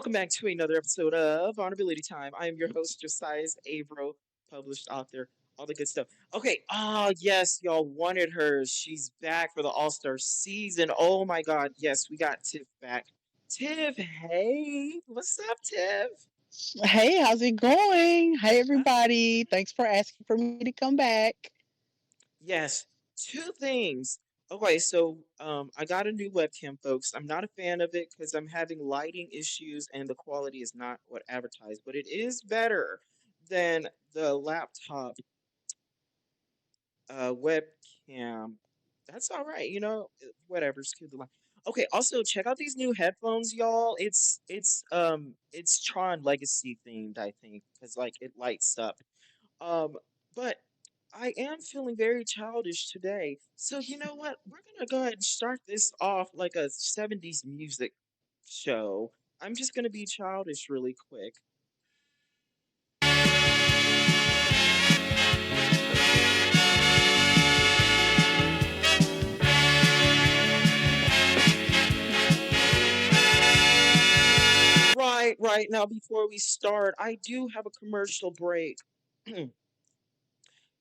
Welcome back to another episode of Vulnerability Time. I am your host, Josiah Avro, published author, all the good stuff. Okay, yes, y'all wanted her. She's back for the All Star season. Oh my God, yes, we got Tiff back. Tiff, hey, what's up, Tiff? Hey, how's it going? Hey, Uh, everybody. Thanks for asking for me to come back. yes, two things. Okay, so I got a new webcam, folks. I'm not a fan of it because I'm having lighting issues and the quality is not what advertised, but it is better than the laptop webcam. That's all right, whatever. Skip the line. Okay, also check out these new headphones, y'all. It's Tron Legacy themed, I think, because like it lights up. Um, but I am feeling very childish today. So you know what? We're gonna go ahead and start this off like a 70s music show. I'm just gonna be childish really quick. Right now, before we start, I do have a commercial break.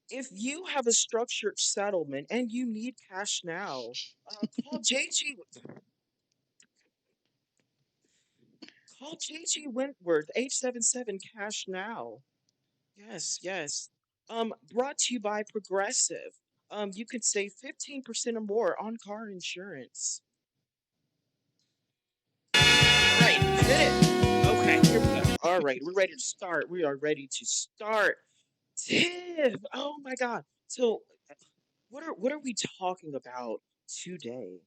If you have a structured settlement and you need cash now, call JG Wentworth 877 cash now. Yes, yes. Brought to you by Progressive. You could save 15% or more on car insurance. All right, hit it. Okay, here we go. All right, we're ready to start. We are ready to start. Tiff, oh my God. So, what are we talking about today?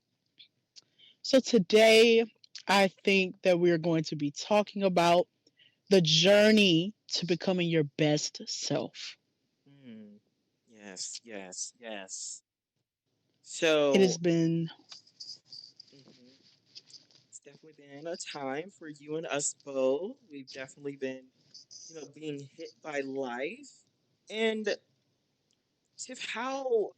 So, today, I think that we're going to be talking about the journey to becoming your best self. Hmm. Yes, yes, yes. It has So, been, mhm, it's definitely been a time for you and us both. We've definitely been, being hit by life. And Tiff, how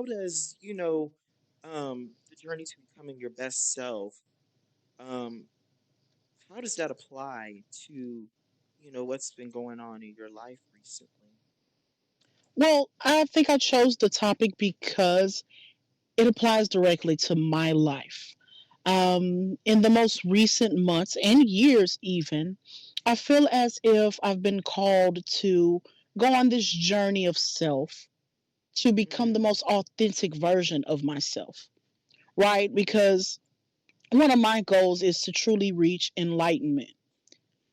does, the journey to becoming your best self, um, how does that apply to, what's been going on in your life recently? well, I think I chose the topic because it applies directly to my life. In the most recent months and years, even, I feel as if I've been called to go on this journey of self to become the Mm, most authentic version of myself, right? Because one of my goals is to truly reach enlightenment,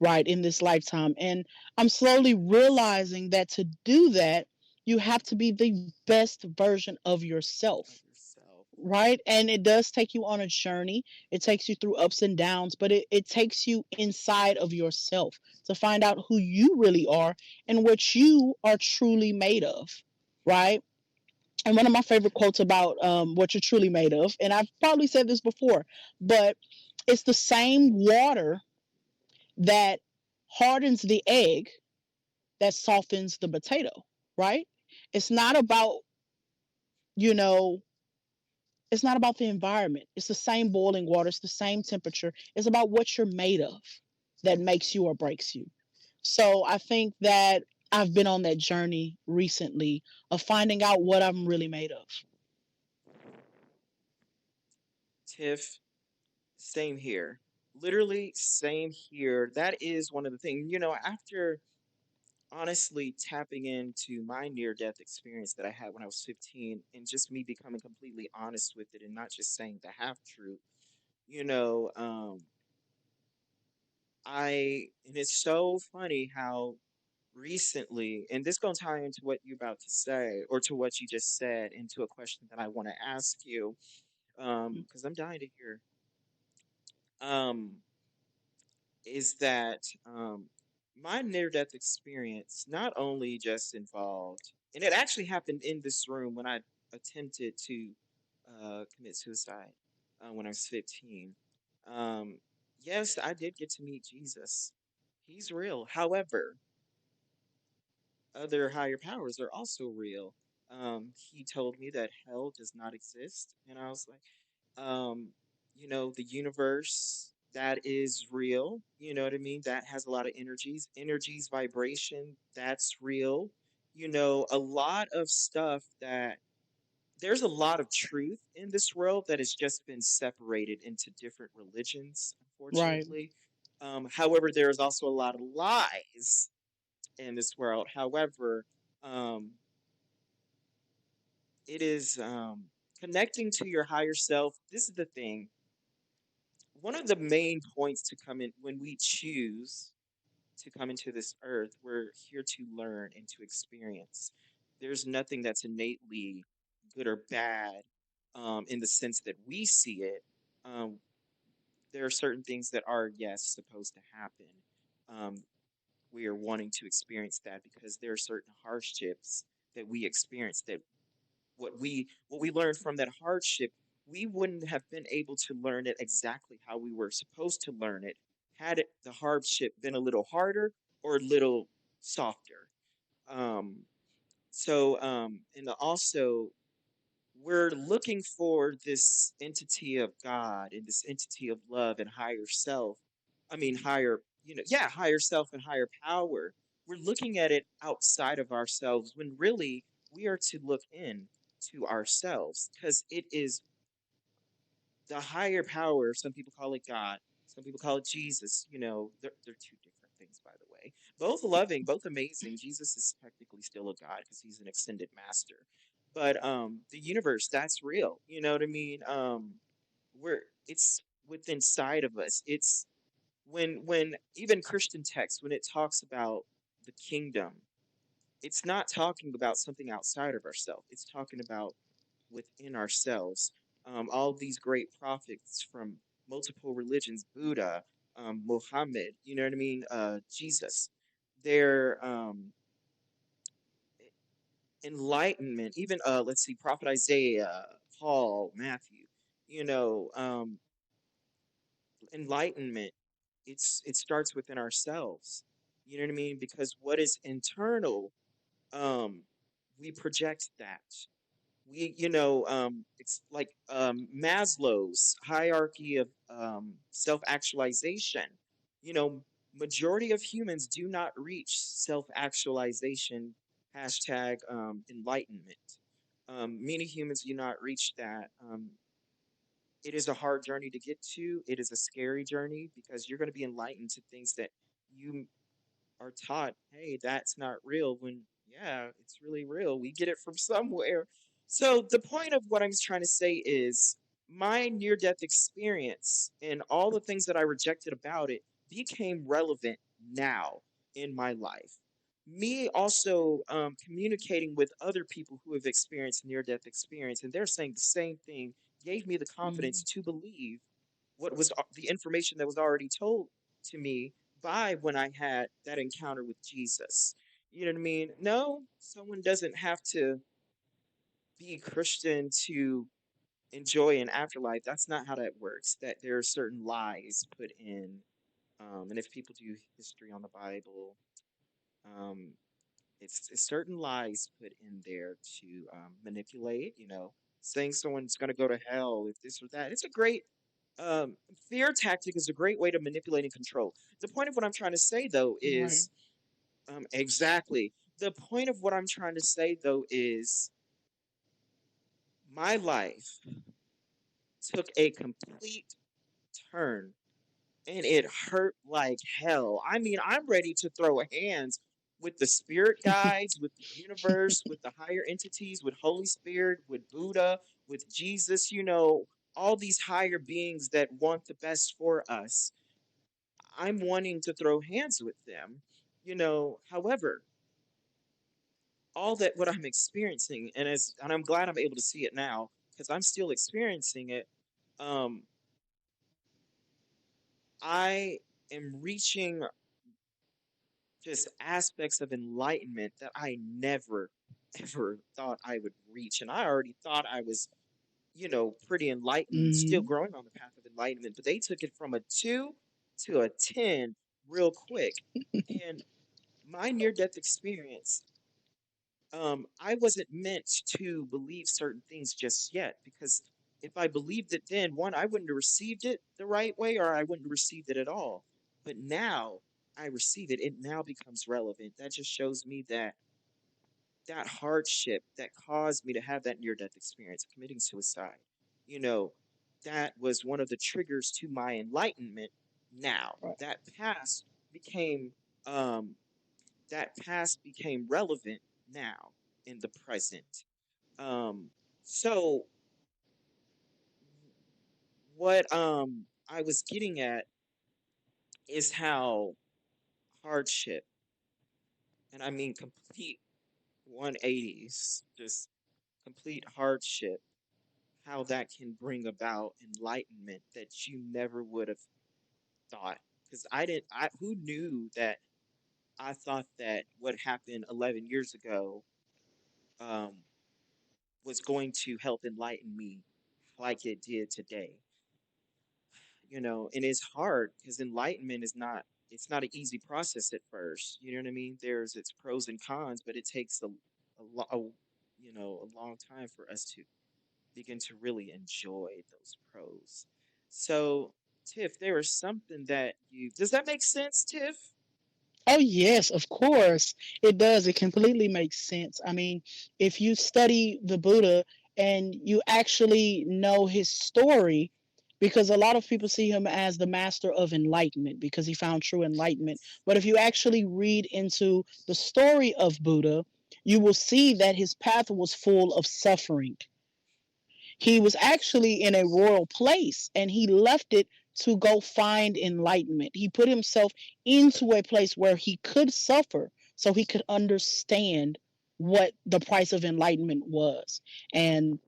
right, in this lifetime. And I'm slowly realizing that to do that, you have to be the best version of of yourself, yourself. right? And it does take you on a journey. It takes you through ups and downs, but it takes you inside of yourself to find out who you really are and what you are truly made of, right? And one of my favorite quotes about what you're truly made of, and I've probably said this before, but it's the same water that hardens the egg that softens the potato, right? It's not about, you know, it's not about the environment. It's the same boiling water, it's the same temperature. It's about what you're made of that makes you or breaks you. So I think that I've been on that journey recently of finding out what I'm really made of. Tiff, same here. Literally, same here. That is one of the things, after honestly tapping into my near death experience that I had when I was 15 and just me becoming completely honest with it and not just saying the half truth, you know, and it's so funny how recently, and this gonna tie into what you're about to say or to what you just said into a question that I want to ask you, because I'm dying to hear. Um, is that my near death experience not only just involved, and it actually happened in this room when I attempted to commit suicide when I was 15. Um, yes, I did get to meet Jesus. He's real. However, other higher powers are also real. He told me that hell does not exist, and I was like, the universe. that is real. You know what I mean? That has a lot of energies, vibration. That's real. A lot of stuff that there's a lot of truth in this world that has just been separated into different religions, Right. unfortunately. However, there is also a lot of lies in this world. However, um, it is connecting to your higher self. This is the thing. One of the main points to come in when we choose to come into this earth, we're here to learn and to experience. There's nothing that's innately good or bad in the sense that we see it. Um, there are certain things that are, yes, supposed to happen. Um, we are wanting to experience that because there are certain hardships that we experience that what we learned from that hardship, we wouldn't have been able to learn it exactly how we were supposed to learn it had the hardship been a little harder or a little softer. Um, and also we're looking for this entity of God and this entity of love and higher self. I mean, higher self and higher power. We're looking at it outside of ourselves when really we are to look in to ourselves because it is the higher power. Some people call it God. Some people call it Jesus. They're two different things, by the way. Both loving, both amazing. Jesus is technically still a God because he's an extended master. But the universe, that's real. You know what I mean? We're it's within inside of us. It's when even Christian text when it talks about the kingdom, it's not talking about something outside of ourselves. It's talking about within ourselves. All these great prophets from multiple religions, Buddha, Muhammad, you know what I mean? Jesus, their enlightenment, even let's see, Prophet Isaiah, Paul, Matthew, you know, um, enlightenment. It starts within ourselves. You know what I mean? Because what is internal, um, we project that. It's like Maslow's hierarchy of self-actualization. You know, majority of humans do not reach self-actualization, hashtag enlightenment. Many humans do not reach that. It is a hard journey to get to. It is a scary journey because you're going to be enlightened to things that you are taught, hey, that's not real when, yeah, it's really real. We get it from somewhere. So the point of what I'm trying to say is my near death experience and all the things that I rejected about it became relevant now in my life. Me also communicating with other people who have experienced near death experience and they're saying the same thing gave me the confidence Mm, to believe what was the information that was already told to me by when I had that encounter with Jesus. You know what I mean? No, someone doesn't have to be Christian to enjoy an afterlife. That's not how that works. That there are certain lies put in. And if people do history on the Bible, um, it's certain lies put in there to manipulate, saying someone's going to go to hell if this or that. It's a great um, fear tactic is a great way to manipulate and control. The point of what I'm trying to say, though, right. is exactly the point of what I'm trying to say, though, is my life took a complete turn and it hurt like hell. I mean, I'm ready to throw hands with the spirit guides, with the universe, with the higher entities, with Holy Spirit, with Buddha, with Jesus, all these higher beings that want the best for us. I'm wanting to throw hands with them, however, all that what I'm experiencing and I'm glad I'm able to see it now because I'm still experiencing it. Um, I am reaching just aspects of enlightenment that I never ever thought I would reach. And I already thought I was, pretty enlightened and still Hmm. growing on the path of enlightenment, but they took it from a 2 to a 10 real quick. And my near death experience, I wasn't meant to believe certain things just yet because If I believed it then, one, I wouldn't have received it the right way, or I wouldn't have received it at all. But now I receive it, it now becomes relevant. That just shows me that that hardship that caused me to have that near death experience, committing suicide, you know, that was one of the triggers to my enlightenment now. Right. That past became um relevant now in the present. Um so what I was getting at is how hardship, and I mean complete 180s, just complete hardship, how that can bring about enlightenment that you never would have thought. Because who knew that I thought that what happened 11 years ago um, was going to help enlighten me like it did today. And it's hard because enlightenment is not, it's not an easy process at first. You know what I mean? There's its pros and cons, but it takes a long time for us to begin to really enjoy those pros. So, Tiff, there was something that does that make sense, Tiff? Oh, yes, of course. It does. It completely makes sense. I mean, if you study the Buddha and you actually know his story, because a lot of people see him as the master of enlightenment because he found true enlightenment. But if you actually read into the story of Buddha, you will see that his path was full of suffering. He was actually in a royal place and he left it to go find enlightenment. He put himself into a place where he could suffer so he could understand what the price of enlightenment was. And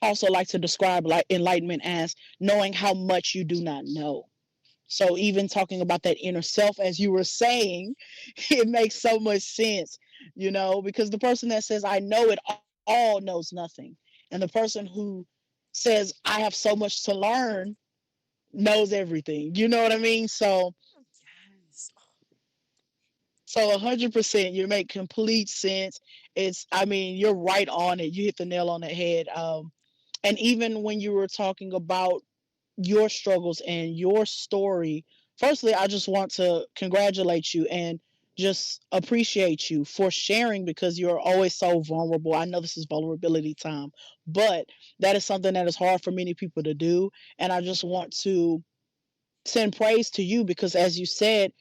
also like to describe like enlightenment as knowing how much you do not know. So even talking about that inner self, as you were saying, it makes so much sense, because the person that says, I know it all knows nothing. And the person who says, I have so much to learn knows everything. You know what I mean? Oh, yes. So 100%, you make complete sense. I mean, you're right on it. You hit the nail on the head. And even when you were talking about your struggles and your story, firstly, I just want to congratulate you and just appreciate you for sharing because you're always so vulnerable. I know this is vulnerability time, but that is something that is hard for many people to do. And I just want to send praise to you because, as you said,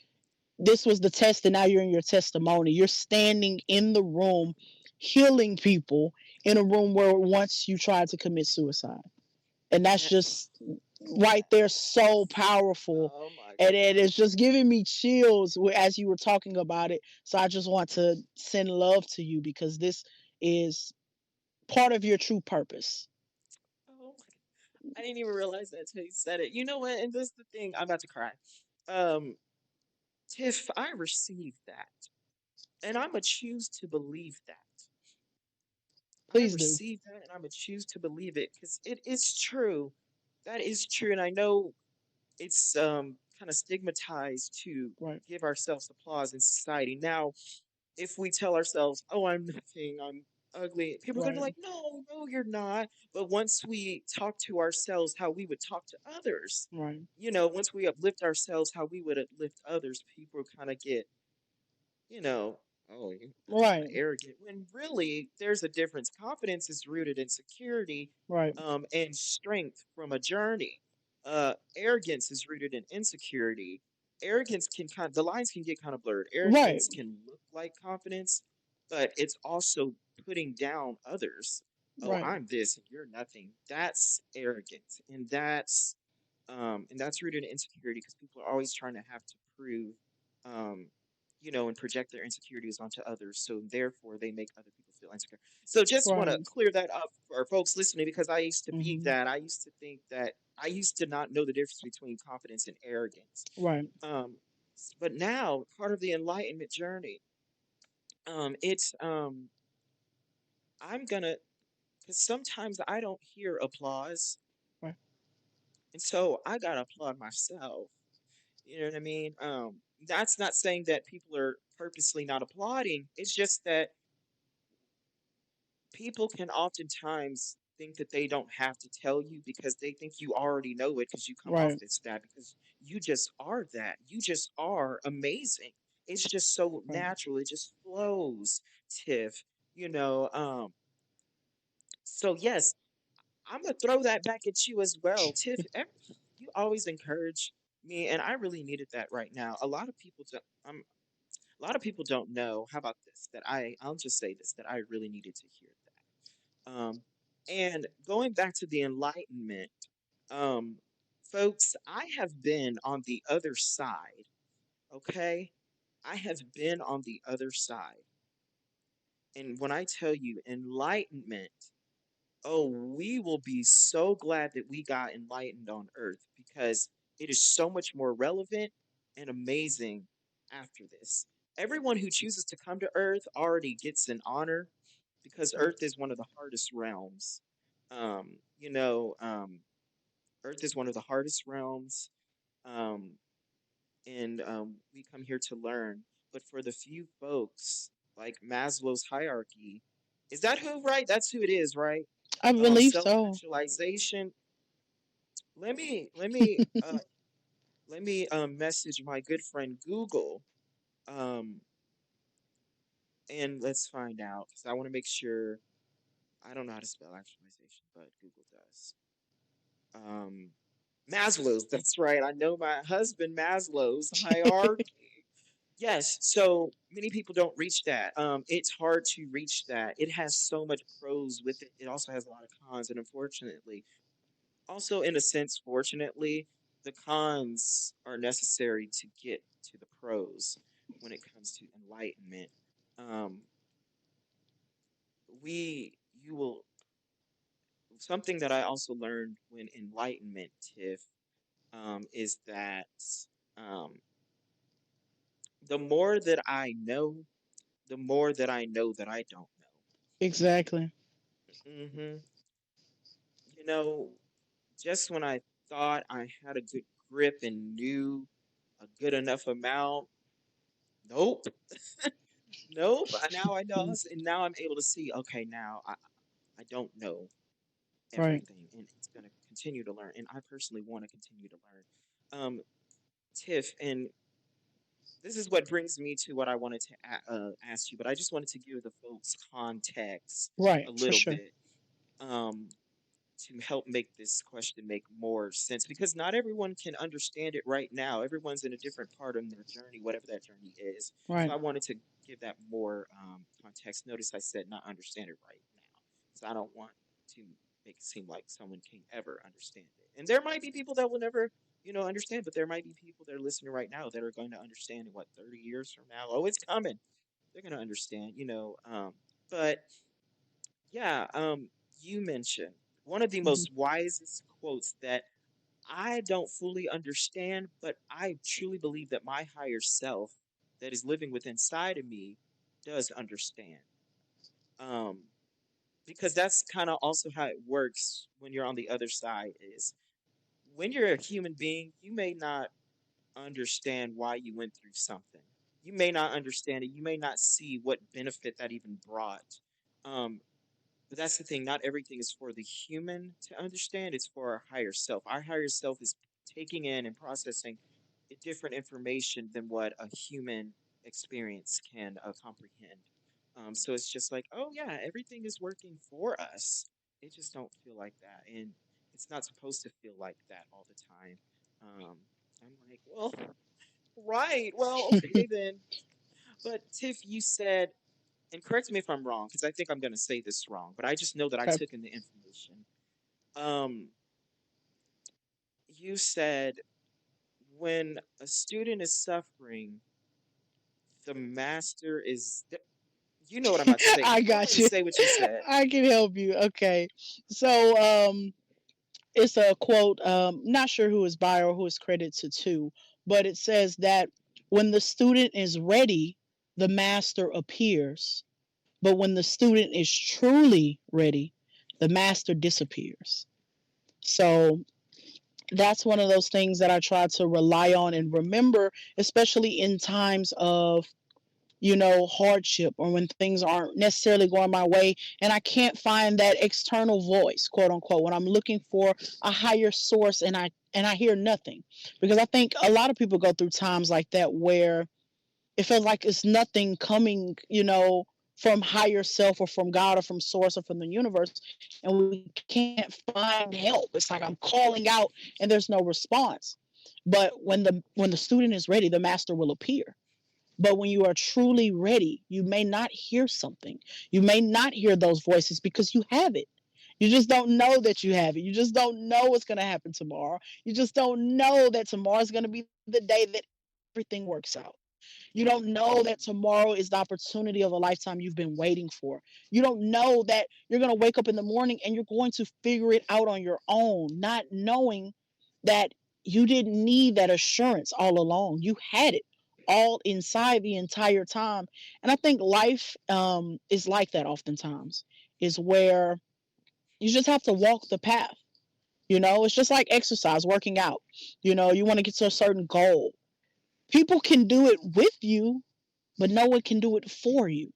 this was the test, and now you're in your testimony. You're standing in the room, healing people in a room where once you tried to commit suicide. And that's Yes. just right there so powerful, Oh my and God. it is just giving me chills as you were talking about it. So I just want to send love to you because this is part of your true purpose. Oh, I didn't even realize that until you said it. You know what? And this is the thing. I'm about to cry. Um, Tiff, I received that, and I'm gonna choose to believe that. I Please do. received that, and I'm gonna choose to believe it because it is true. That is true, and I know it's kind of stigmatized to Right. give ourselves applause in society. Now, if we tell ourselves, "Oh, I'm nothing, I'm ugly," people are gonna be Right. like, "No, no, you're not." But once we talk to ourselves how we would talk to others, Right. once we uplift ourselves how we would uplift others, people kind of get, you know, oh, that's kind of Right. arrogant. When really, there's a difference. Confidence is rooted in security, Right. and strength from a journey. Arrogance is rooted in insecurity. Arrogance can the lines can get kind of blurred. Right. Arrogance can look like confidence, but it's also putting down others. Oh, Right. I'm this and you're nothing. That's arrogance, and that's rooted in insecurity because people are always trying to have to prove, um, and project their insecurities onto others. So therefore, they make other people feel insecure. So just want to Right. clear that up for folks listening because I used to be Hmm. that. I used to think that I used to not know the difference between confidence and arrogance. Right. Um, but now, part of the enlightenment journey, it's I'm gonna because sometimes I don't hear applause, Right. and so I gotta applaud myself. You know what I mean? That's not saying that people are purposely not applauding. It's just that people can oftentimes think that they don't have to tell you because they think you already know it because you come off Right. as that because you just are that. You just are amazing. It's just so Right. natural. It just flows, Tiff. You know, so yes, I'm gonna throw that back at you as well, Tiff. You always encourage me, and I really needed that right now. A lot of people don't know. How about this? I'll just say this that I really needed to hear that. And going back to the Enlightenment, um, folks, I have been on the other side. Okay, I have been on the other side, and when I tell you enlightenment. Oh, we will be so glad that we got enlightened on Earth because it is so much more relevant and amazing after this. Everyone who chooses to come to Earth already gets an honor because Right. Earth is one of the hardest realms. Um, you know, um, Earth is one of the hardest realms, um, and we come here to learn. But for the few folks like Maslow's hierarchy, is that who, right? That's who it is, right? I believe so. Self-actualization. Let me message my good friend Google, um and let's find out because I want to make sure. I don't know how to spell actualization, but Google does. um Maslow's, that's right, I know my husband Maslow's hierarchy. Yes, so many people don't reach that. It's hard to reach that. It has so much pros with it. It also has a lot of cons, and unfortunately, also, in a sense, fortunately, the cons are necessary to get to the pros when it comes to enlightenment. Um, you will, something that I also learned when enlightenment, Tiff, is that um, the more that I know, the more that I know that I don't Exactly. know. You know, just when I thought I had a good grip and knew a good enough amount, nope. Nope. Now I know, Mm. and now I'm able to see. Okay, now I don't know Right. everything, and it's going to continue to learn. And I personally want to continue to learn. Tiff, and this is what brings me to what I wanted to ask you, but I just wanted to give the folks context Right. a For little sure. bit. Um, to help make this question make more sense because not everyone can understand it right now. Everyone's in a different part of their journey, whatever that journey is. So Right. I wanted to give that more context. Notice I said not understand it right now because I don't want to make it seem like someone can ever understand it. And there might be people that will never, understand, but there might be people that are listening right now that are going to understand in what 30 years from now. Oh, it's coming. They're going to understand. But yeah, you mentioned one of the Hmm. most wisest quotes that I don't fully understand, but I truly believe that my higher self that is living within inside of me does understand. Um, because that's kind of also how it works when you're on the other side is when you're a human being, you may not understand why you went through something. You may not understand it. You may not see what benefit that even brought. Um, But that's the thing, not everything is for the human to understand, it's for our higher self. Our higher self is taking in and processing different information than what a human experience can comprehend. So it's just like, oh yeah, everything is working for us. It just don't feel like that, and it's not supposed to feel like that all the time. Um, I'm like, well, right, well, okay then. But Tiff, you said, and correct me if I'm wrong, because I think I'm going to say this wrong, but I just know that I Okay. took in the information. Um, you said when a student is suffering, the master is. You know what I'm about to say. I Go ahead got and you. say what you said. I can help you. Okay. So it's a quote, not sure who is by or who is credited to, but it says that when the student is ready, the master appears. But when the student is truly ready, the master disappears. So that's one of those things that I try to rely on and remember, especially in times of hardship, or when things aren't necessarily going my way, and I can't find that external voice, quote unquote, when I'm looking for a higher source, and I hear nothing. Because I think a lot of people go through times like that where it feels like it's nothing coming, from higher self, or from God, or from source, or from the universe, and we can't find help. It's like I'm calling out and there's no response. But when the student is ready, the master will appear. But when you are truly ready, you may not hear something. You may not hear those voices because you have it. You just don't know that you have it. You just don't know what's going to happen tomorrow. You just don't know that tomorrow is going to be the day that everything works out. You don't know that tomorrow is the opportunity of a lifetime you've been waiting for. You don't know that you're going to wake up in the morning and you're going to figure it out on your own, not knowing that you didn't need that assurance all along. You had it all inside the entire time. And I think life is like that oftentimes, is where you just have to walk the path. It's just like exercise, working out. You want to get to a certain goal. People can do it with you, but no one can do it for you.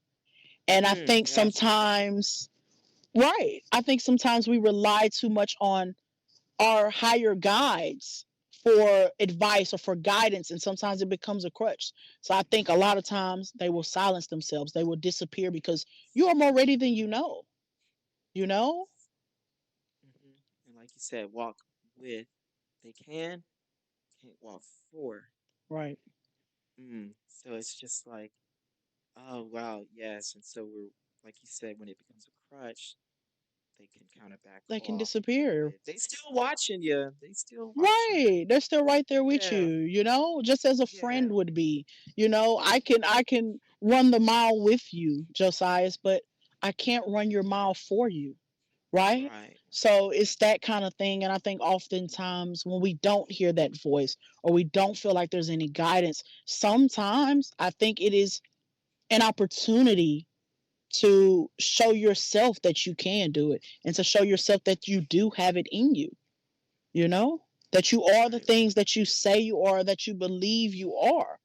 And I think Yes, sometimes, right, I think sometimes we rely too much on our higher guides for advice or for guidance, and sometimes it becomes a crutch. So I think a lot of times they will silence themselves, they will disappear because you are more ready than you know hmm and like you said, walk with. They can't walk for. right. So it's just like, oh wow, yes. And so we're like you said, when it becomes a crutch, they can kind of back They can off a little disappear. bit. They still watching you. They still watching you. Right, they're still right there with Yeah, you, just as a friend yeah. would be. I can run the mile with you, Josias, but I can't run your mile for you, right? Right. So it's that kind of thing. And I think oftentimes when we don't hear that voice, or we don't feel like there's any guidance, sometimes I think it is an opportunity to show yourself that you can do it, and to show yourself that you do have it in you, you know, that you are the Right. things that you say you are, that you believe you are,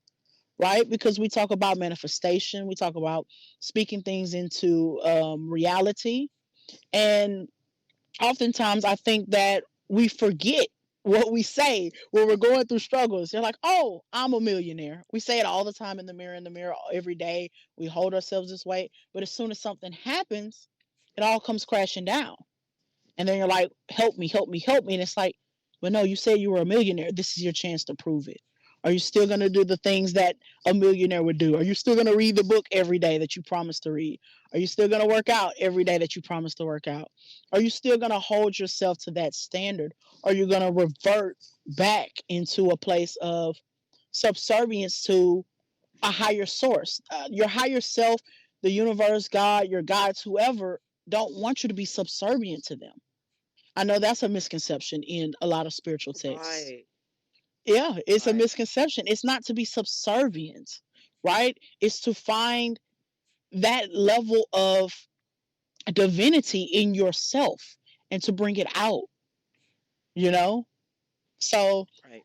right? Because we talk about manifestation, we talk about speaking things into reality. And oftentimes I think that we forget what we say when we're going through struggles. They're like, oh, I'm a millionaire. We say it all the time in the mirror every day. We hold ourselves this way. But as soon as something happens, it all comes crashing down. And then you're like, help me, help me, help me. And it's like, well, no, you said you were a millionaire. This is your chance to prove it. Are you still going to do the things that a millionaire would do? Are you still going to read the book every day that you promised to read? Are you still going to work out every day that you promised to work out? Are you still going to hold yourself to that standard? Are you going to revert back into a place of subservience to a higher source? Your higher self, the universe, God, your guides, whoever, don't want you to be subservient to them. I know that's a misconception in a lot of spiritual texts. Right. Yeah, it's a Right. misconception. It's not to be subservient, right? It's to find that level of divinity in yourself and to bring it out, you know? So Right.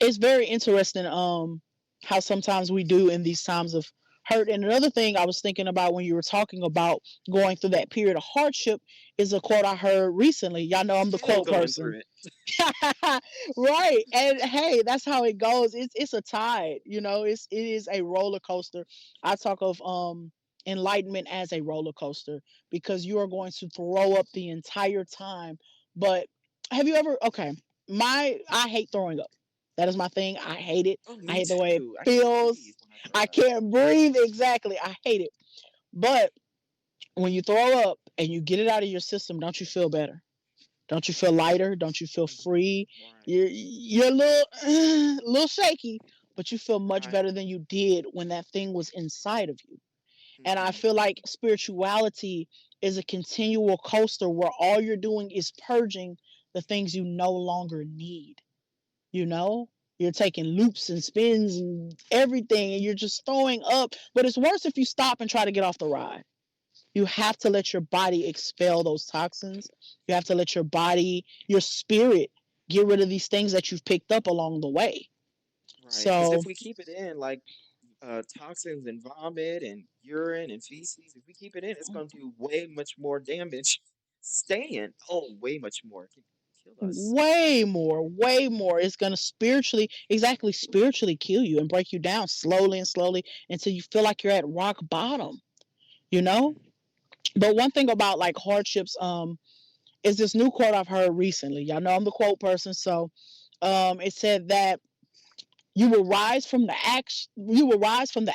it's very interesting how sometimes we do in these times of hurt. And another thing I was thinking about when you were talking about going through that period of hardship is a quote I heard recently. Y'all know I'm the Still quote going person. through it. Right. And hey, that's how it goes. It's a tide, it is a roller coaster. I talk of enlightenment as a roller coaster, because you are going to throw up the entire time. But have you ever, okay, I hate throwing up. That is my thing. I hate it. Oh, I me hate the way it too. I can't breathe feels. when I throw I up. can't breathe. Exactly. I hate it. But when you throw up and you get it out of your system, don't you feel better? Don't you feel lighter? Don't you feel Mhm. free? Right. You're a little little shaky, but you feel much Right. better than you did when that thing was inside of you. And I hmm feel like spirituality is a continual coaster where all you're doing is purging the things you no longer need. You know, you're taking loops and spins and everything, and you're just throwing up. But it's worse if you stop and try to get off the ride. You have to let your body expel those toxins. You have to let your body, your spirit, get rid of these things that you've picked up along the way. Right. Because So, if we keep it in, like toxins and vomit and urine and feces. If we keep it in, it's going to do way much more damage. Staying, oh, way much more. It can kill us. Way more, way more. It's gonna spiritually, exactly, spiritually kill you and break you down slowly and slowly until you feel like you're at rock bottom. You know. Mhm. But one thing about like hardships, is this new quote I've heard recently. Y'all know I'm the quote person, so it said that you will rise from the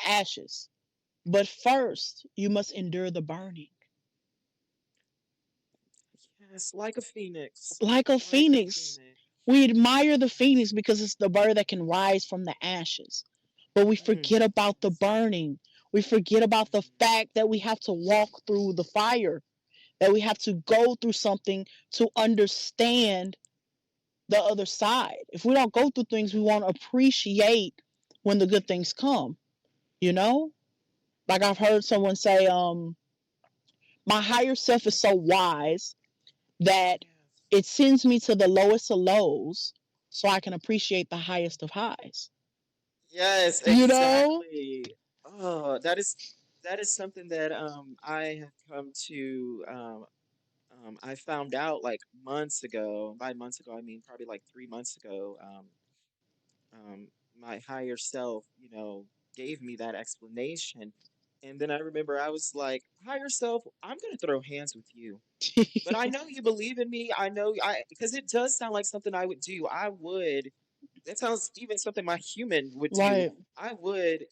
ashes, but first you must endure the burning. Yes, like a phoenix. Like a Like a phoenix. phoenix. We admire the phoenix because it's the bird that can rise from the ashes. But we forget about the Yes. burning. We forget about the Mhm. fact that we have to walk through the fire, that we have to go through something to understand the other side. If we don't go through things, we won't appreciate when the good things come, you know? Like I've heard someone say, my higher self is so wise that Yes. it sends me to the lowest of lows so I can appreciate the highest of highs. Yes, You know? exactly. Oh, that is something that I have come to I found out like months ago. By months ago, I mean probably like 3 months ago. Um, my higher self, gave me that explanation. And then I remember I was like, higher self, I'm gonna throw hands with you. But I know you believe in me. I know because it does sound like something I would do. That sounds even something my human would do. Right. I would,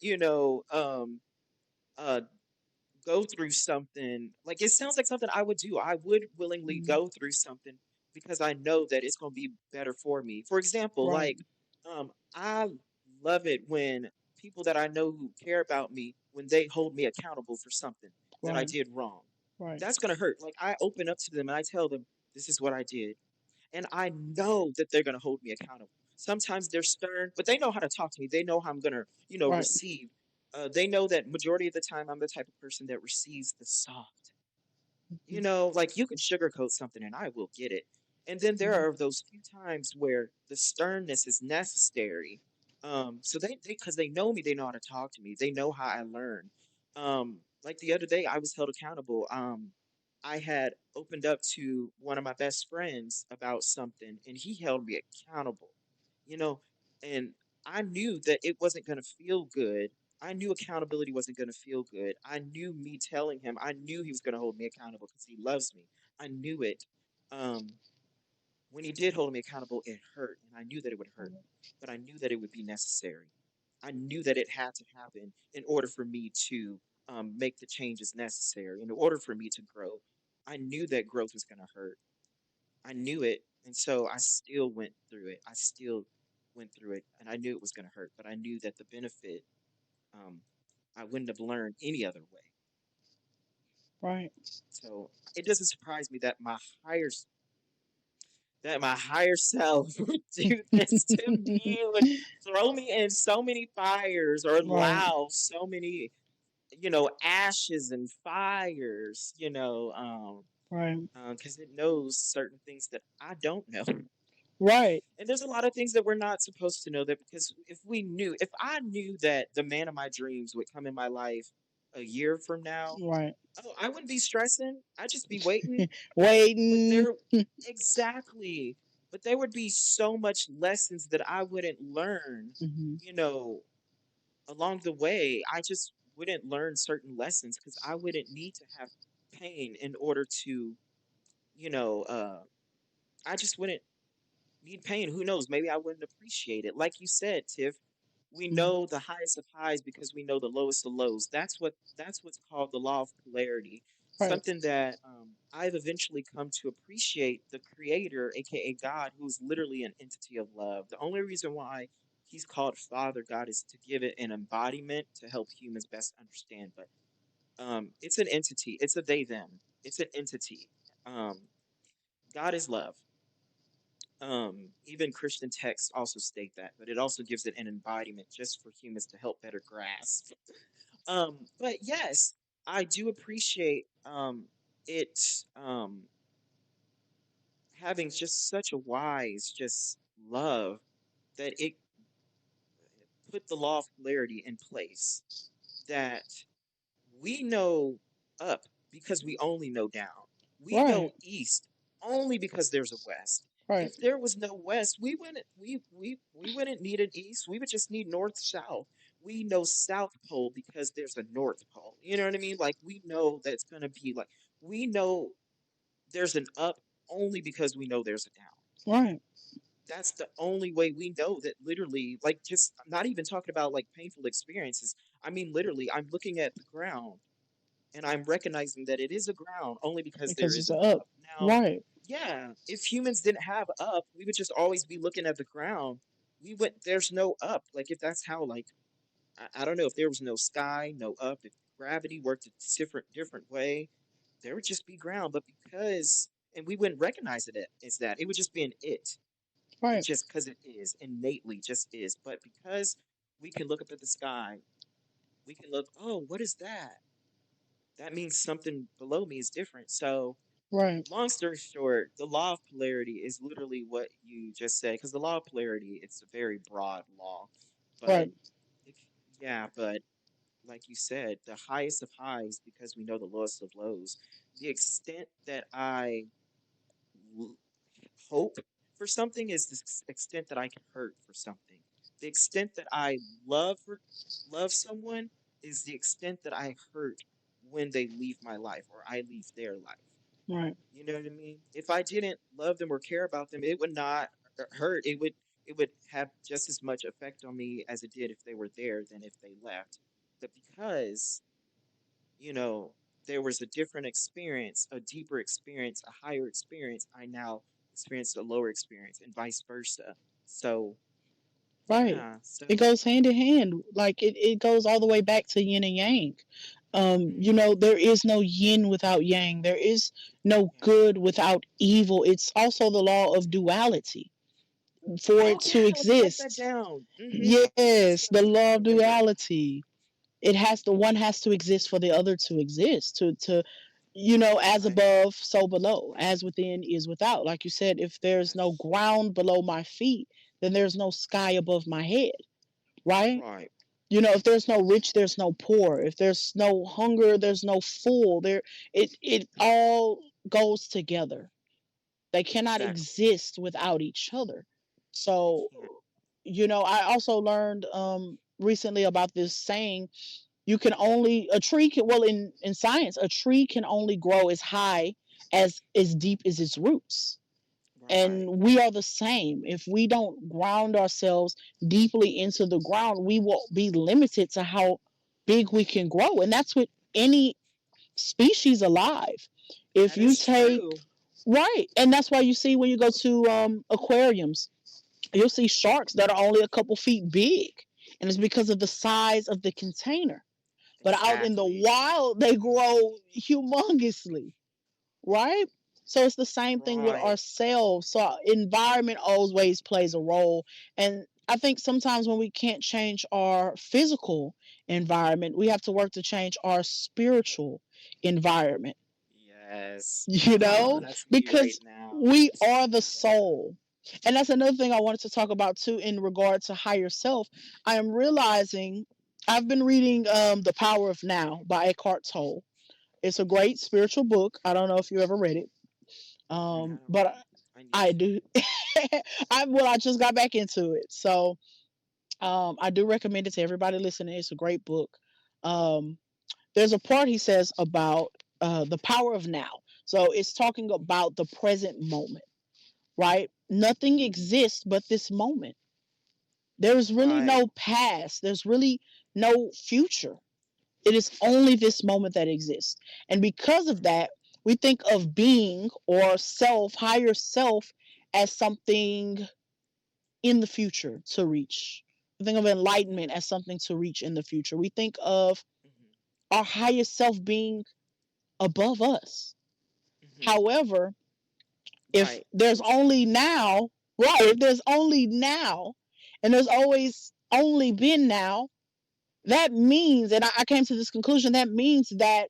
uh go through something. Like it sounds like something I would do. I would willingly Mm, go through something because I know that it's going to be better for me. For example, right. like I love it when people that I know who care about me when they hold me accountable for something that I Right. did wrong. Right. That's going to hurt. Like I open up to them and I tell them this is what I did and I know that they're going to hold me accountable. Sometimes they're stern, but they know how to talk to me. They know how I'm going to, Right. receive. They know that majority of the time I'm the type of person that receives the soft. Like you can sugarcoat something and I will get it. And then there Mhm. are those few times where the sternness is necessary. So because they know me, they know how to talk to me. They know how I learn. Like the other day, I was held accountable. I had opened up to one of my best friends about something, and he held me accountable. You know, and I knew that it wasn't going to feel good. I knew accountability wasn't going to feel good. I knew me telling him, I knew he was going to hold me accountable because he loves me. I knew it. Um, when he did hold me accountable, it hurt, and I knew that it would hurt, but I knew that it would be necessary. I knew that it had to happen in order for me to make the changes necessary, in order for me to grow. I knew that growth was going to hurt. I knew it, and so I still went through it. I still went through it, and I knew it was going to hurt, but I knew that the benefit um, I wouldn't have learned any other way. Right. So it doesn't surprise me that my higher self would do this to me, would throw me in so many fires or Right. allow so many, ashes and fires, Right. because it knows certain things that I don't know. Right. And there's a lot of things that we're not supposed to know that because if I knew that the man of my dreams would come in my life a year from now, Right. oh, I wouldn't be stressing. I'd just be waiting. But Waiting. there, exactly. But there would be so much lessons that I wouldn't learn, Hmm. you know, along the way. I just wouldn't learn certain lessons because I wouldn't need to have pain in order to, you know, I just wouldn't need pain. Who knows? Maybe I wouldn't appreciate it. Like you said, Tiff, we know the highest of highs because we know the lowest of lows. That's what's called the law of polarity. Right. Something that I've eventually come to appreciate the creator, aka God, who's literally an entity of love. The only reason why he's called Father God is to give it an embodiment to help humans best understand. But it's an entity, it's a they them, it's an entity. Um, God is love. Even Christian texts also state that, but it also gives it an embodiment just for humans to help better grasp. But yes, I do appreciate it having just such a wise just love that it put the law of polarity in place that we know up because we only know down. We know Right. east only because there's a west. Right. If there was no west, we wouldn't need an east. We would just need north south. We know south pole because there's a north pole. You know what I mean? Like we know that it's gonna be like we know there's an up only because we know there's a down. Right. That's the only way we know that literally, like, just I'm not even talking about like painful experiences. I mean, literally, I'm looking at the ground and I'm recognizing that it is a ground only because there Because is it's an a up. up. Now, Right. yeah, if humans didn't have up, we would just always be looking at the ground. We would, there's no up. Like, if that's how, like, I don't know, if there was no sky, no up, if gravity worked a different way, there would just be ground. But because, and we wouldn't recognize it as that, it would just be an it. It Right. just because it is innately just is. But because we can look up at the sky, we can look, oh, what is that? That means something below me is different. So, Right. long story short, the law of polarity is literally what you just said. Because the law of polarity, it's a very broad law, but Right. it, yeah, but like you said, the highest of highs because we know the lowest of lows. The extent that I l- hope for something is the extent that I can hurt for something. The extent that I love for, love someone is the extent that I hurt when they leave my life or I leave their life. Right. You know what I mean? If I didn't love them or care about them, it would not hurt. It would have just as much effect on me as it did if they were there than if they left. But because you know, there was a different experience, a deeper experience, a higher experience. I now experience a lower experience and vice versa. So, Right. yeah. It So, goes hand in hand. Like it goes all the way back to yin and yang. You mm, know, there is no yin without yang. There is no yes. good without evil. It's also the law of duality for Oh, it yeah. to Let's break that exist. down. Let's Yes, go. the I law of remember. duality. It has the one has to exist for the other to exist. To as Right. above, so below, as within is without. Like you said, if there's no Yes. ground below my feet, then there's no sky above my head, right? Right. If there's no rich, there's no poor. If there's no hunger, there's no full. It all goes together. They cannot Exactly. exist without each other. They So, can't. I also learned recently about this saying, you can only a tree can well in science, a tree can only grow as high as deep as its roots. Right. And we are the same. If we don't ground ourselves deeply into the ground, we will be limited to how big we can grow. And that's with any species alive. If That you is take true. Right, and that's why you see when you go to aquariums, you'll see sharks that are only a couple feet big, and it's because of the size of the container. But out in the Exactly. wild, they grow humongously, right? So it's the same thing with Right. ourselves. So environment always plays a role. And I think sometimes when we can't change our physical environment, we have to work to change our spiritual environment, Yes. you Oh, know, that's me right because now. we are the Yeah. soul. And that's another thing I wanted to talk about too in regard to higher self. I am realizing I've been reading The Power of Now by Eckhart Tolle. It's a great spiritual book. I don't know if you ever read it, I don't but think I need I to. do. I just got back into it, so I do recommend it to everybody listening. It's a great book. Um, there's a part he says about the power of now. So it's talking about the present moment, right? Nothing exists but this moment. There's really Right. no past. There's really no future. It is only this moment that exists. And because of Right. that, we think of being or self, higher self, as something in the future to reach. We think of enlightenment as something to reach in the future. We think of Hmm. our highest self being above us. Hmm. However, if Right. there's only now, right, if there's only now, and there's always only been now, that means, and I came to this conclusion, that means that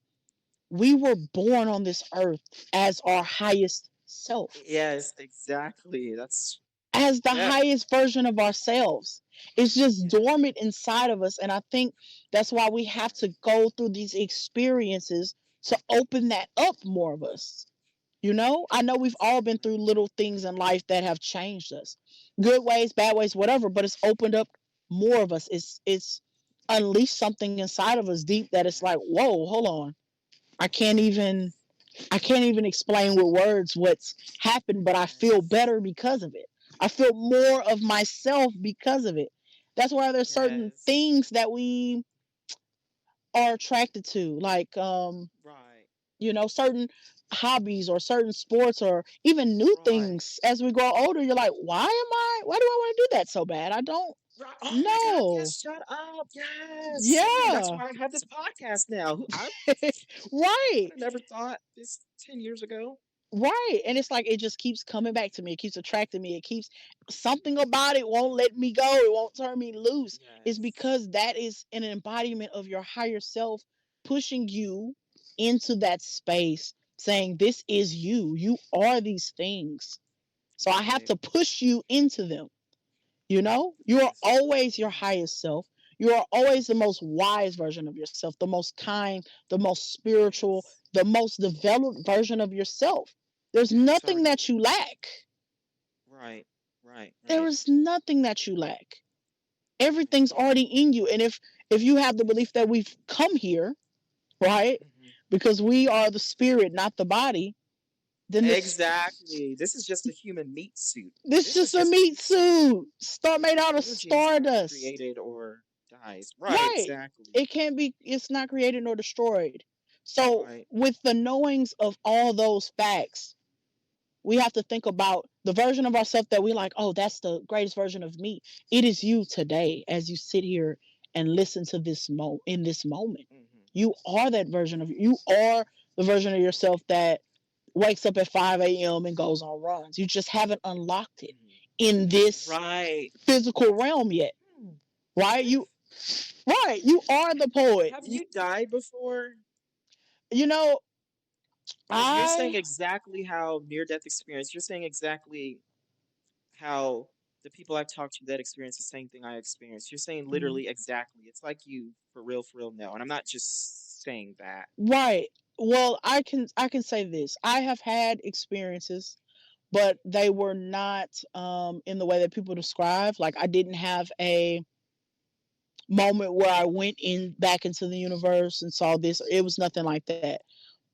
we were born on this earth as our highest self, Yes, exactly. That's as the Yeah. highest version of ourselves. It's just Yeah. dormant inside of us. And I think that's why we have to go through these experiences to open that up more of us. You know, I know we've all been through Right. little things in life that have changed us, good ways, bad ways, whatever, but it's opened up more of us. It's unleashed something inside of us deep that it's like, Yeah. whoa, hold on. I can't even I can't even explain with words what's happened, but I feel Yes. better because of it. I feel more of myself because of it. That's why there's certain Yes. things that we are attracted to, like Right. certain hobbies or certain sports or even new Right. things as we grow older. You're like, why do I want to do that so bad? I don't Right. Oh my God. know. Yes. Shut up. Yes. That's Yeah. why I have this podcast now. I Right. would have never thought this 10 years ago. Right. And it's like it just keeps coming back to me. It keeps attracting me. It keeps something about it won't let me go. It won't turn me loose. It's Yes. because that is an embodiment of your higher self pushing you into that space, saying, this is you. You are these things. So I have Right. to push you into them. You know, you are Yes. always your Yes. highest self. You are always the most wise version of yourself, the most kind, the most spiritual, Yes. the most developed version of yourself. There's Yes. nothing Already that you there. lack. Right. Right. There Right. is nothing that you lack. Right. Everything's already in you. And if you have the belief that we've come here, right? Hmm. Because we are the spirit, not the body, then Exactly. This is just a human meat suit. this This is just a just a meat meat suit. suit. Start made out of Energy is not stardust. created or dies. Right. Right. Exactly. It can't be, it's not created nor destroyed. So, Right. with the knowings of all those facts, we have to think about the version of ourselves that we like, oh, that's the greatest version of me. It is you today as you sit here and listen to this in this moment. Hmm. You are that version of you are the version of yourself that wakes up at 5 a.m. and goes on runs. You just haven't unlocked it Hmm. in this Right. physical realm yet. Hmm. Right? You are the poet. Have you died before? You know, Because you're saying I exactly how near death experience, you're saying exactly how the people I've talked to that experience the same thing I experienced. You're saying mm, literally exactly. It's like you for real know. And I'm not just saying that. right. Well, I can say this. I have had experiences, but they were not in the way that people describe. Like I didn't have a moment where I went in back into the universe and saw this. It was nothing like that.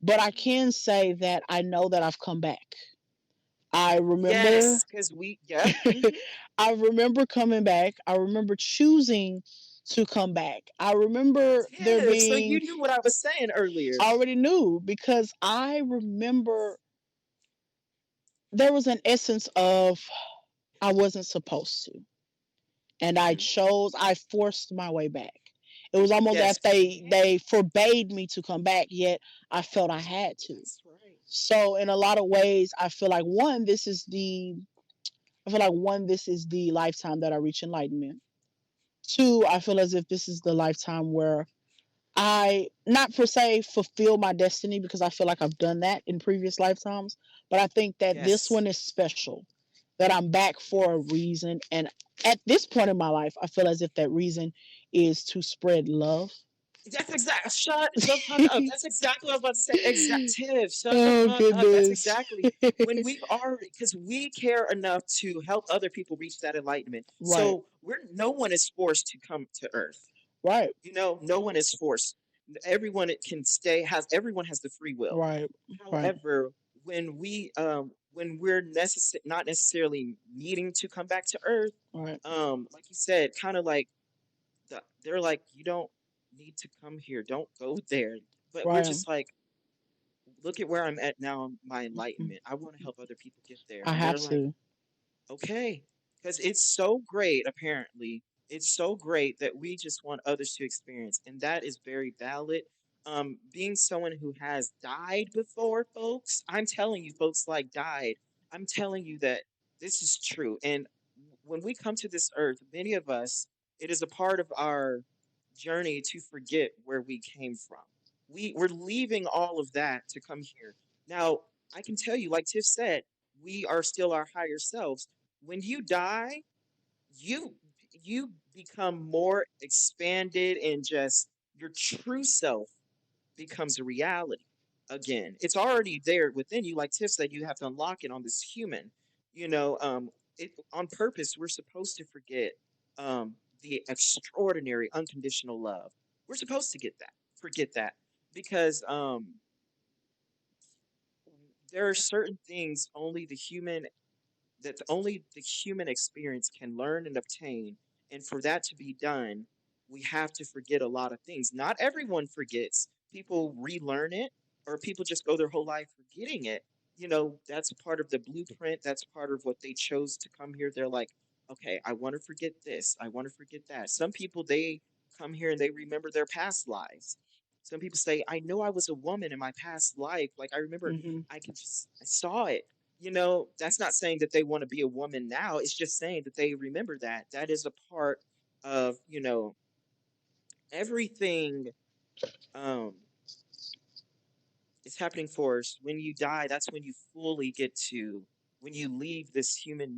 But I Hmm. can say that I know that I've come back. I remember Yes, because yep. Hmm. I remember coming back. I remember choosing to come back. I remember there Yeah, so you being, knew what I was saying earlier. I already knew because I remember there was an essence of I wasn't supposed to. And Hmm. I forced my way back. It was almost Yes, as because you they can. forbade me to come back, yet I felt I had to. That's right. So in a lot of ways, I feel like one, this is the lifetime that I reach enlightenment. Two, I feel as if this is the lifetime where I not per se fulfill my destiny because I feel like I've done that in previous lifetimes, but I think that this Yes. one is special. That I'm back for a reason, and at this point in my life, I feel as if that reason is to spread love. That's exact. Shut the fuck up. That's exactly what I was about to say. Exact. Tiff, shut the Oh fuck up. That's goodness. exactly when we've already, because we care enough to help other people reach that enlightenment. Right, So no one is forced to come to Earth. right, No one is forced. Everyone can stay. Everyone has the free will. right, right, However, when we're not necessarily needing to come back to Earth, right, like you said, kind of like they're like, you don't need to come here. Don't go there. But we're right. just like, look at where I'm at now in my enlightenment. I want to help other people get there. I And have they're like, to. okay, because it's so great, apparently. It's so great that we just want others to experience. And that is very valid. Being someone who has died before, folks, I'm telling you, folks like died. I'm telling you that this is true. And when we come to this earth, many of us, it is a part of our journey to forget where we came from. We're leaving all of that to come here. Now, I can tell you, like Tiff said, we are still our higher selves. when you die, you you become more expanded and just your true self becomes a reality again. It's already there within you. Like Tiff said, you have to unlock it on this human. You know, on purpose, we're supposed to forget the extraordinary unconditional love. We're supposed to forget that, because there are certain things only the human experience can learn and obtain. And for that to be done, we have to forget a lot of things. Not everyone forgets. People relearn it, or people just go their whole life forgetting it. You know, that's part of the blueprint. That's part of what they chose to come here. They're like, okay, I want to forget this. I want to forget that. Some people, they come here and they remember their past lives. Some people say, I know I was a woman in my past life. Like, I remember, Hmm. I saw it. You know, that's not saying that they want to be a woman now. It's just saying that they remember that. That is a part of, everything um is happening for us. When you die, that's when you fully get to, when you leave this human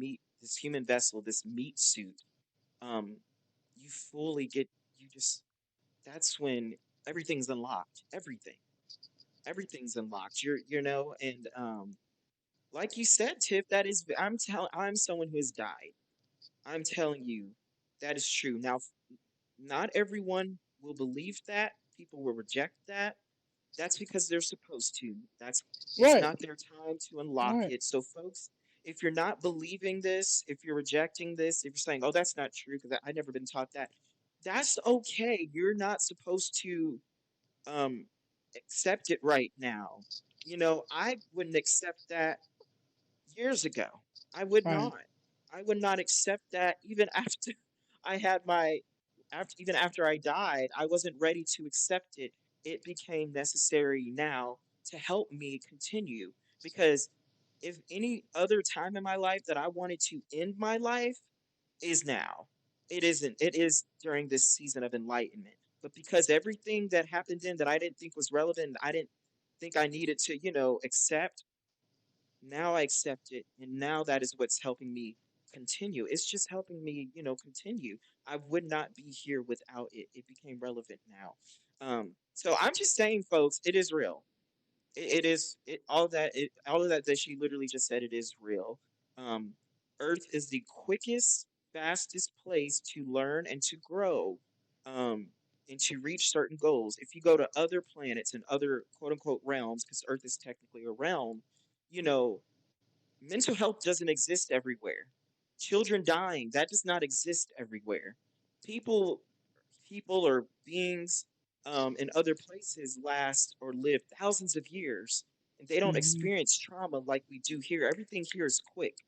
vessel, this meat suit, um, you fully get, you just, that's when everything's unlocked. Everything's unlocked. And like you said, Tiff, I'm someone who has died. I'm telling you, that is true. Now, not everyone will believe that. People will reject that. That's because they're supposed to. It's Right. not their time to unlock Right. it. So, folks, if you're not believing this, if you're rejecting this, if you're saying, "Oh, that's not true," because I never been taught that, that's okay. You're not supposed to um accept it right now. I wouldn't accept that years ago. I would Right. not. I would not accept that even after I had my even after I died, I wasn't ready to accept it. It became necessary now to help me continue, because if any other time in my life that I wanted to end my life is now. It isn't. It is during this season of enlightenment. But because everything that happened then that I didn't think was relevant, I didn't think I needed to, accept, now I accept it, and now that is what's helping me continue. It's just helping me, continue. I would not be here without it. It became relevant now. So I'm just saying, folks, it is real. It is it all of that she literally just said. It is real. Um, Earth is the quickest, fastest place to learn and to grow, um, and to reach certain goals. If you go to other planets and other quote unquote realms, because Earth is technically a realm, you know, mental health doesn't exist everywhere. Children dying, that does not exist everywhere. People, people or beings in other places last or live thousands of years, and they don't Hmm. experience trauma like we do here. Everything here is quick.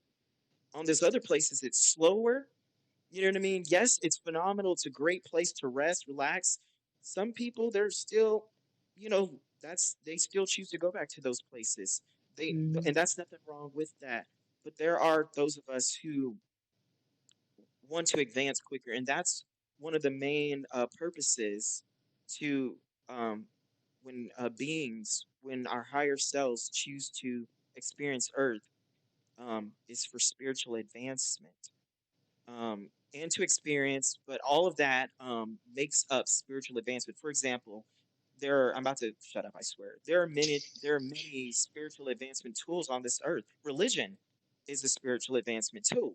On these other places, it's slower. You know what I mean? Yes, it's phenomenal. It's a great place to rest, relax. Some people, they're still, they still choose to go back to those places. Hmm. And that's nothing wrong with that. But there are those of us who want to advance quicker, and that's one of the main purposes to um, when our higher selves choose to experience Earth, is for spiritual advancement, and to experience, but all of that makes up spiritual advancement. For example, I'm about to shut up, I swear. There are many spiritual advancement tools on this earth. Religion is a spiritual advancement tool.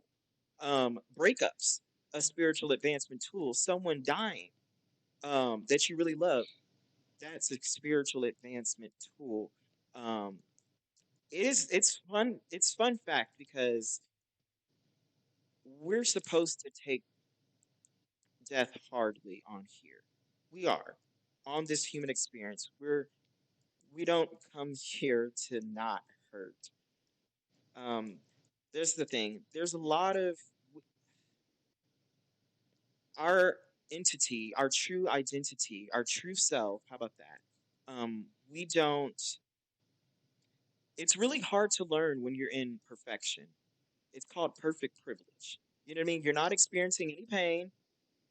Breakups, a spiritual advancement tool. Someone dying that you really love, that's a spiritual advancement tool. Um, it's fun. It's fun fact because we're supposed to take death hardly on here. We are on this human experience. We don't come here to not hurt. Um, there's the thing. There's a lot of our entity, our true identity, our true self. How about that? We don't. It's really hard to learn when you're in perfection. It's called perfect privilege. You know what I mean? You're not experiencing any pain.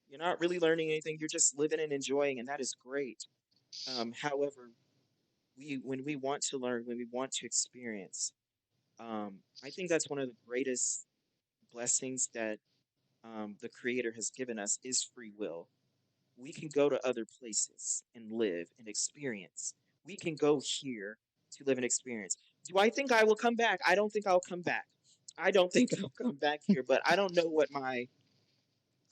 You're not really learning anything. You're just living and enjoying, and that is great. However, when we want to learn, when we want to experience, I think that's one of the greatest blessings that the Creator has given us is free will. We can go to other places and live and experience. We can go here to live and experience. Do I think I will come back? I don't think I'll come back. I don't think I'll come back here, but I don't know what my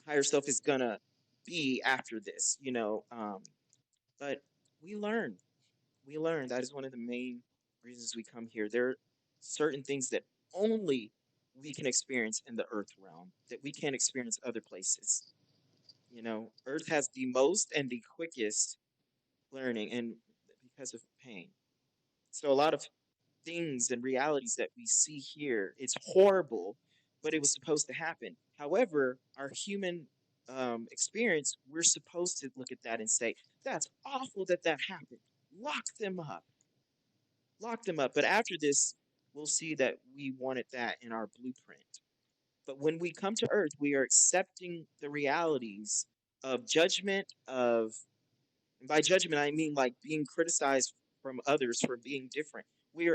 higher self is gonna be after this, you know. But we learn. We learn. That is one of the main reasons we come here. There are certain things that only we can experience in the earth realm that we can't experience other places. You know, earth has the most and the quickest learning and because of pain. So a lot of things and realities that we see here, it's horrible, but it was supposed to happen. However, our human experience, we're supposed to look at that and say, that's awful that that happened. Lock them up. Lock them up. But after this, we'll see that we wanted that in our blueprint. But when we come to earth, we are accepting the realities of judgment, of and by judgment, I mean like being criticized from others for being different. We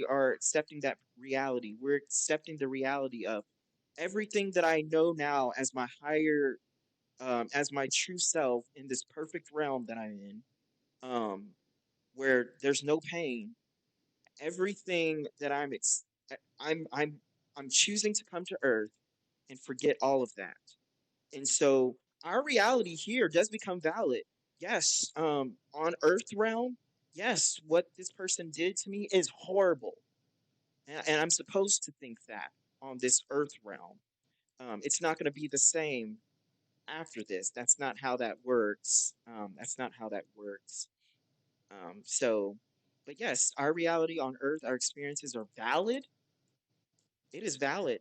are accepting that reality. We're accepting the reality of everything that I know now as my higher, as my true self in this perfect realm that I'm in, where there's no pain. Everything that I'm, I'm, I'm choosing to come to Earth and forget all of that. And so our reality here does become valid. Yes, on Earth realm, yes, what this person did to me is horrible, and I'm supposed to think that on this Earth realm. It's not going to be the same after this. That's not how that works. That's not how that works. So, but yes, our reality on Earth, our experiences are valid. It is valid,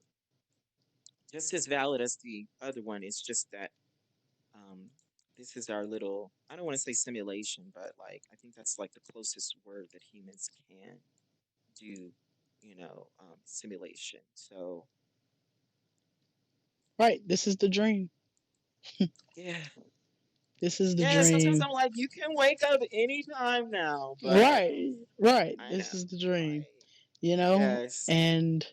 just as valid as the other one. It's just that Um, this is our little, I don't want to say simulation, but like, I think that's like the closest word that humans can do, simulation. So, Right. This is the dream. yeah. This is the Yeah, sometimes dream. I'm like, you can wake up anytime now, but Right. Right. I This know. is the dream. Like, You know? yes. And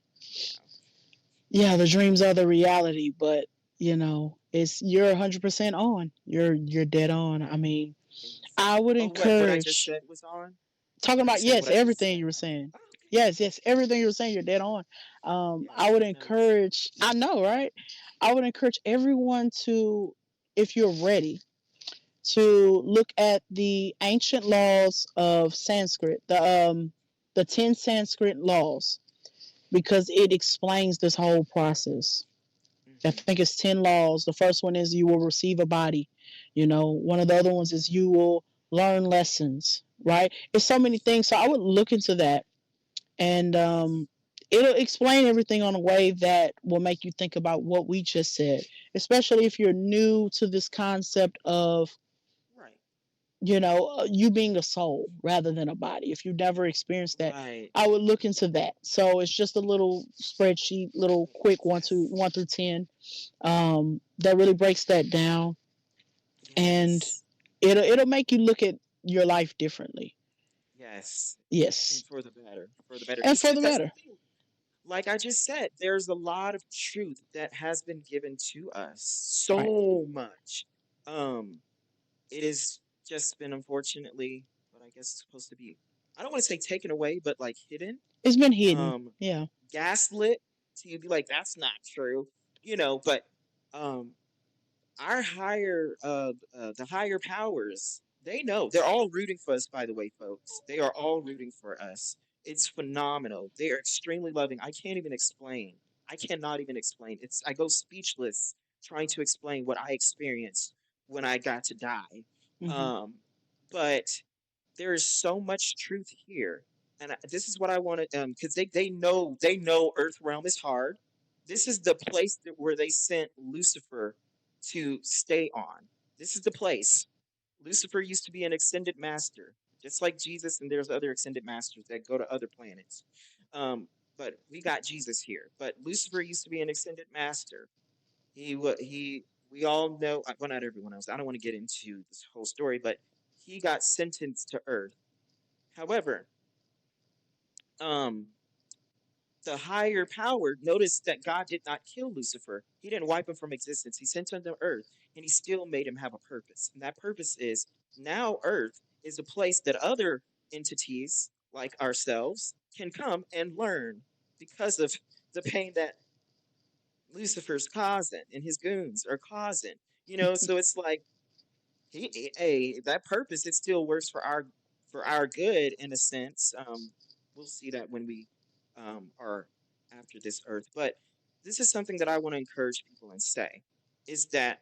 Yeah. yeah, the dreams are the reality, but it's you're 100% on. You're dead on. I mean, It's, I would oh, what I just encourage said was on? talking You about, said yes, what I just everything said. you were saying. Oh, okay. Yes, yes, everything you were saying, you're dead on. I Yes, would nice. encourage, I know, right? I would encourage everyone to, if you're ready, to look at the ancient laws of Sanskrit, the 10 Sanskrit laws, because it explains this whole process. I Mm-hmm. think it's 10 laws. The first one is you will receive a body. One of the other ones is you will learn lessons, right? It's so many things. So I would look into that, and Yes. it'll explain everything on a way that will make you think about what we just said, especially if you're new to this concept of Right. you being a soul rather than a body. If you've never experienced that, Right. I would look into that. So it's just a little spreadsheet, little quick Yes. 1 through 10, that really breaks that down, and Yes. it'll make you look at your life differently. Yes. And Yes, for the better. For the better. and Because for the that's the better. thing. Like I just said, there's a lot of truth that has been given to us. Right. So much. Um, it has just been unfortunately, but I guess it's supposed to be, I don't want to say taken away, but like hidden, It's been hidden. um, Yeah. gaslit to be like, that's not true, but um our higher the higher powers, they know, they're all rooting for us, by the way, folks. They are all rooting for us. It's phenomenal. They are extremely loving. I can't even explain. I cannot even explain. I go speechless trying to explain what I experienced when I got to die. Hmm. um but there is so much truth here, and this is what I want to because they know earth realm is hard. This is the place where they sent Lucifer to stay on. This is the place. Lucifer used to be an extended master, just like Jesus, and there's other extended masters that go to other planets. um but we got Jesus here. But Lucifer used to be an extended master. He we all know, well, not everyone else, I don't want to get into this whole story, but he got sentenced to earth. However, um the higher power noticed that God did not kill Lucifer. He didn't wipe him from existence. He sent him to earth and he still made him have a purpose. And that purpose is now earth is a place that other entities like ourselves can come and learn because of the pain that Lucifer's causing and his goons are causing. So it's like hey, that purpose it still works for our good in a sense. We'll see that when we are after this earth. But this is something that I want to encourage people and say is that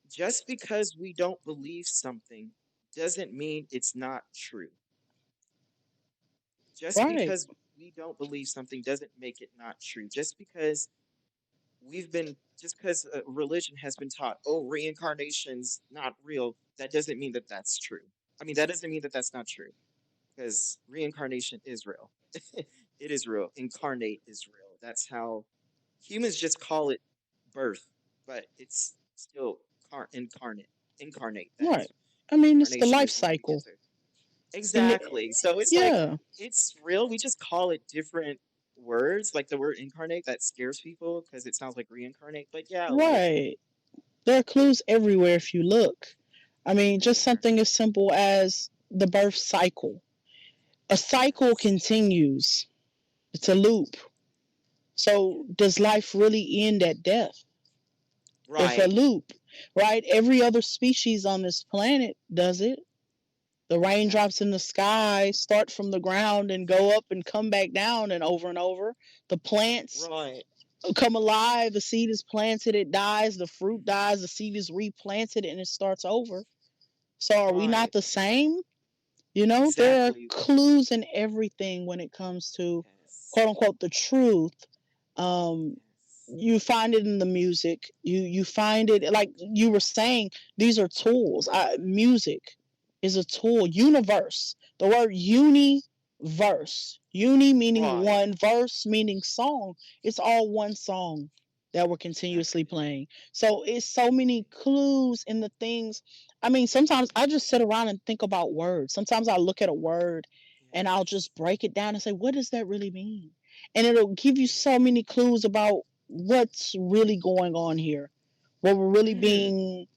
just because we don't believe something doesn't mean it's not true. Just Right. because we don't believe something doesn't make it not true. Just because religion has been taught, oh, reincarnation's not real, that doesn't mean that that's true. I mean, that doesn't mean that that's not true because reincarnation is real. It is real. Incarnate is real. That's how humans just call it birth, but it's still incarnate. Incarnate. Right. That's I mean, it's the reincarnation life is when we get cycle. to And exactly. So it's like yeah, it's real. We just call it different words, like the word incarnate that scares people because it sounds like reincarnate. But yeah, like right. There are clues everywhere if you look. I mean, just everywhere. something as simple as the birth cycle. A cycle Yes. continues. It's a loop. Yeah. So does life really end at death? It's a Right. loop, right? Every other species on this planet does it. The raindrops Exactly. in the sky start from the ground and go up and come back down and over and over. The plants Right. come alive, the seed is planted, it dies, the fruit Hmm. dies, the seed is replanted, and it starts over. So are we not Right. the same? You know, there are Exactly. clues in everything when it comes to Yes. quote unquote the truth. Um, Yes. you find it in the music. You find it like you were saying. These are tools. Music is a tool. Universe. The word universe. Uni meaning Right. one, verse meaning song. It's all one song that we're continuously Exactly. playing. So it's so many Exactly. clues in the things. I mean, sometimes I just sit around and think about words. Sometimes I look at a word and I'll Yes. just break it down and say, what does that really mean? And it'll give you Yeah. so many clues about what's really going on here, what we're really Hmm. being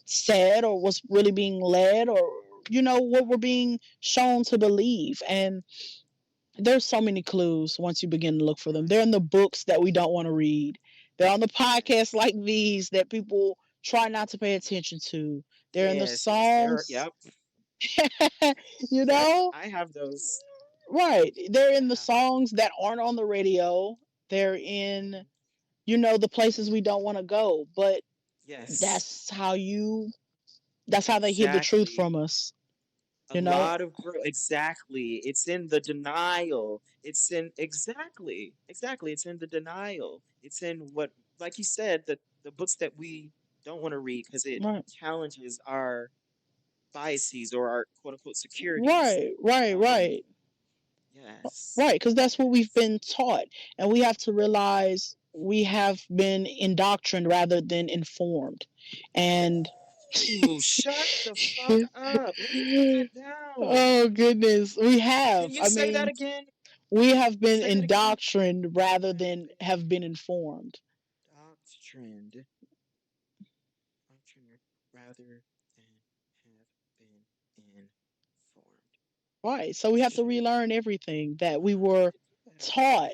said, or what's really being led, or what we're being shown to believe. And there's so many clues once you begin to look for them. They're Right. in the books that we don't want to read. They're on the podcasts Yes. like these that people try not to pay attention to. They're in the Yes. Yes. There. songs. Yep. you Yep. know I have those. right, they're in the Yeah. songs that aren't on the radio. They're in Hmm. the places we don't want to go, but Yes. that's how you that's how they hid the truth Exactly. from us, A you know lot of growth. Exactly. It's in the denial. It's in exactly. It's in the denial. It's in what, like you said, the books that we don't want to read because it right, challenges our biases or our quote unquote securities. right, right, Um, right, yes. right, because that's what we've Yes. been taught, and we have to realize we have been indoctrined rather than informed. And Ooh, shut the fuck up. Let me put that down. oh goodness, we Can have, you I say that mean, again? we have been Say that again. indoctrined rather Have than been have been informed. doctrined. Doctrine rather than have been informed. Right, so we have to Shit. relearn everything that we I need were to do that. taught,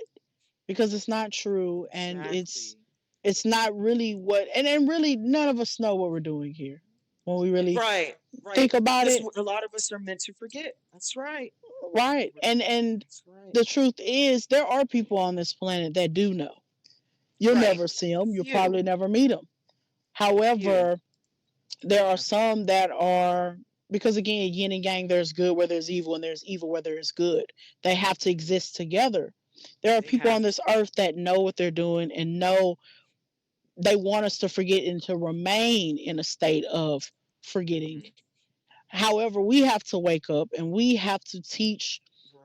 because it's not true, and it's Exactly. it's not really what, and really none of us know what we're doing here when we really Right, right. think about Because it. a lot of us are meant to forget. That's right. Right, We're- and That's right. the truth is there are people on this planet that do know. You'll Right. never see A them, you'll few. probably never meet them. A few. However, there are Yeah, some that are, because again, yin and yang, there's good where there's evil, and there's evil where there is good. They have to exist together. There are they people on have to. this earth that know what they're doing and know they want us to forget and to remain in a state of forgetting. Hmm. However, we have to wake up and we have to teach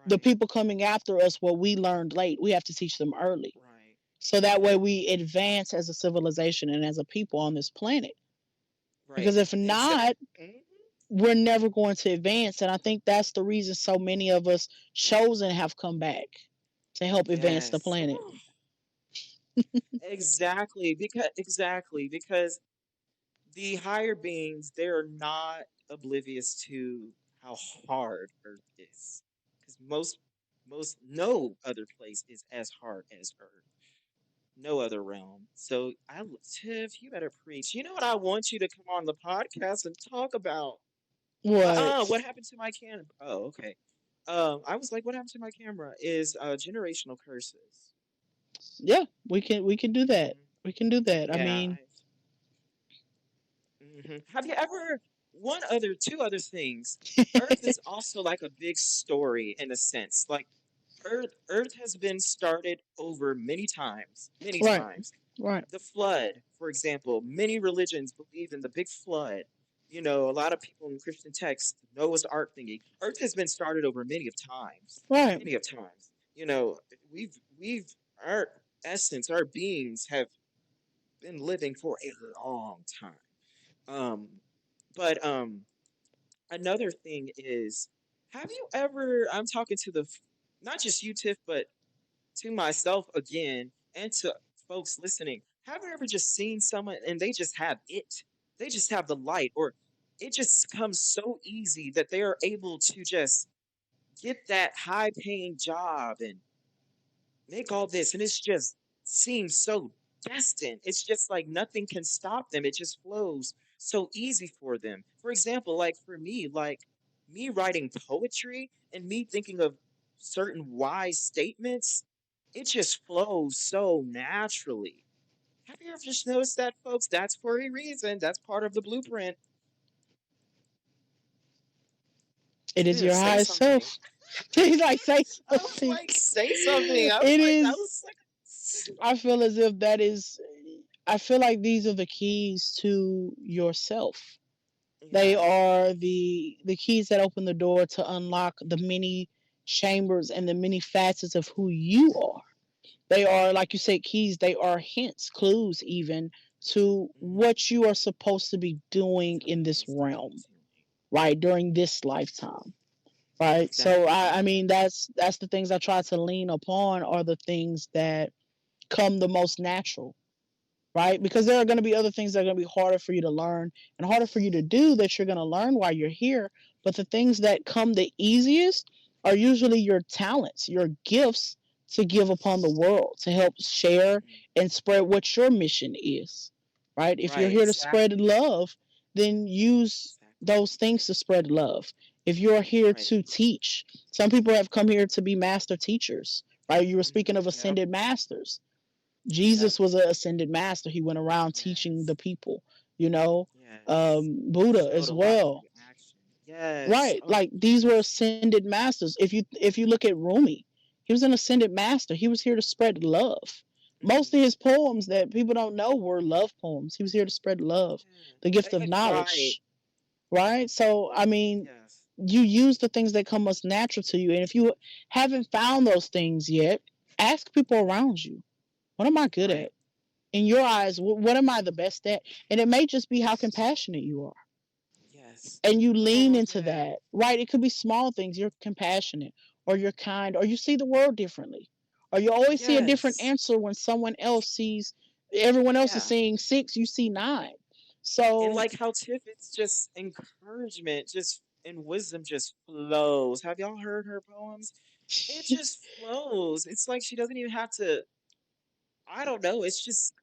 the Right, people coming after us what we learned late. We have to teach them early. right. So that way And we advance as a civilization and as a people on this planet. right. Because if not, Exactly. we're never going to advance. And I think that's the reason so many of us chosen have come back to help advance the Yes. planet. Ooh, exactly because the higher beings, they're not oblivious to how hard Earth is. Because most no other place is as hard as Earth. No other realm. So Tiff, you better preach. You know what I want you to come on the podcast and talk about? What? What happened to my camera? Oh, okay. I was like, what happened to my camera? Is generational curses. Yeah, we can do that. Hmm. We can do that. I Yeah, mean, I. Have you ever two other things? Earth is also like a big story in a sense. Like Earth has been started over many times, many right, times. right, The flood, for example, many religions believe in the big flood. You know, a lot of people in Christian texts, Noah's Ark thingy. Earth has been started over right. many of times. You know, we've our essence, our beings have been living for a long time. Um, but another thing is, have you ever? I'm talking to not just you, Tiff, but to myself again, and to folks listening. Have you ever just seen someone and they just have it? They just have the light, or it just comes so easy that they are able to just get that high-paying job and make all this, and it's just seems so destined. It's just like nothing can stop them. It just flows so easy for them. For example, like for me, like me writing poetry and me thinking of certain wise statements, it just flows so naturally. Have you ever just noticed that, folks? That's for a reason. That's part of the blueprint. It is Tiff, your say highest something. self. He's like, say I was something. like, say something. I was It like, that is. was like, I feel as if that is. I feel like these are the keys to yourself. They yeah. are the keys that open the door to unlock the many chambers and the many facets of who you are. They are, like you said, keys. They are hints, clues, even to Mhm. what you are supposed to be doing in this Supposed to be realm, doing. right? During this lifetime, right? So, I Exactly. mean, that's the things I try to lean upon are the things that come the most natural, right? Because there are going to be other things that are going to be harder for you to learn and harder for you to do that you're going to learn while you're here. But the things that come the easiest are usually your talents, your gifts to give upon the world, to help share Mhm. and spread what your mission is, right? If you're Right, here to spread exactly. love, then use Exactly. those things to spread love. If you're here Right. to teach, some people have come here to be master teachers, right? You were speaking of Yep. ascended masters. Yep. Jesus was an ascended master. He went around teaching the Yes. people, you know, Yes. Buddha Showed as a lot well. through action. Yes. Right. Oh, Like these were yes. ascended masters. If you look at Rumi, he was an ascended master. He was here to spread love. Most of Hmm. his poems that people don't know were love poems. He was here to spread love, the gift of Right. knowledge. Right. So I mean, Yes. you use the things that come most natural to you. And if you haven't found those things yet, ask people around you. What am I good Right. at? In your eyes, what am I the best at? And it may just be how compassionate you are. Yes. And you lean Oh, into yeah. that, right? It could be small things. You're compassionate or you're kind or you see the world differently. Or you always see a different Yes. answer when everyone else is Yeah. seeing six, you see nine. And So, like how Tiff, it's just encouragement, just and wisdom just flows. Have y'all heard her poems? It just flows. It's like she doesn't even have to. I don't know. It's just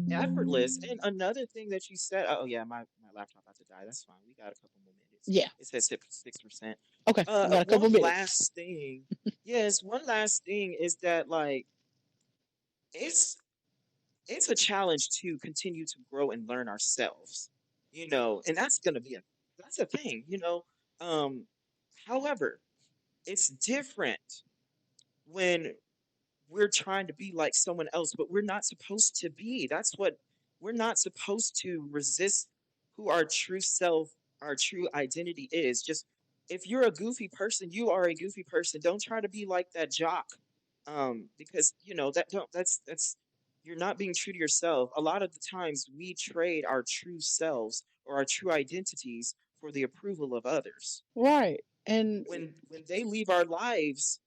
effortless. And another thing that you said, oh yeah, my laptop about to die. That's fine. We got a couple more minutes. yeah. It says 6%. Okay. We got a couple One minutes. last thing. Yes, one last thing is that like it's it's a challenge to continue to grow and learn ourselves. You know, and that's a thing. Um, however, it's different when we're trying to be like someone else, but we're not supposed to be. That's what we're not supposed to resist who our true self, our true identity is. Just if you're a goofy person, you are a goofy person. Don't try to be like that jock. Because that don't that's you're not being true to yourself. A lot of the times we trade our true selves or our true identities for the approval of others. Right. And When they leave our lives,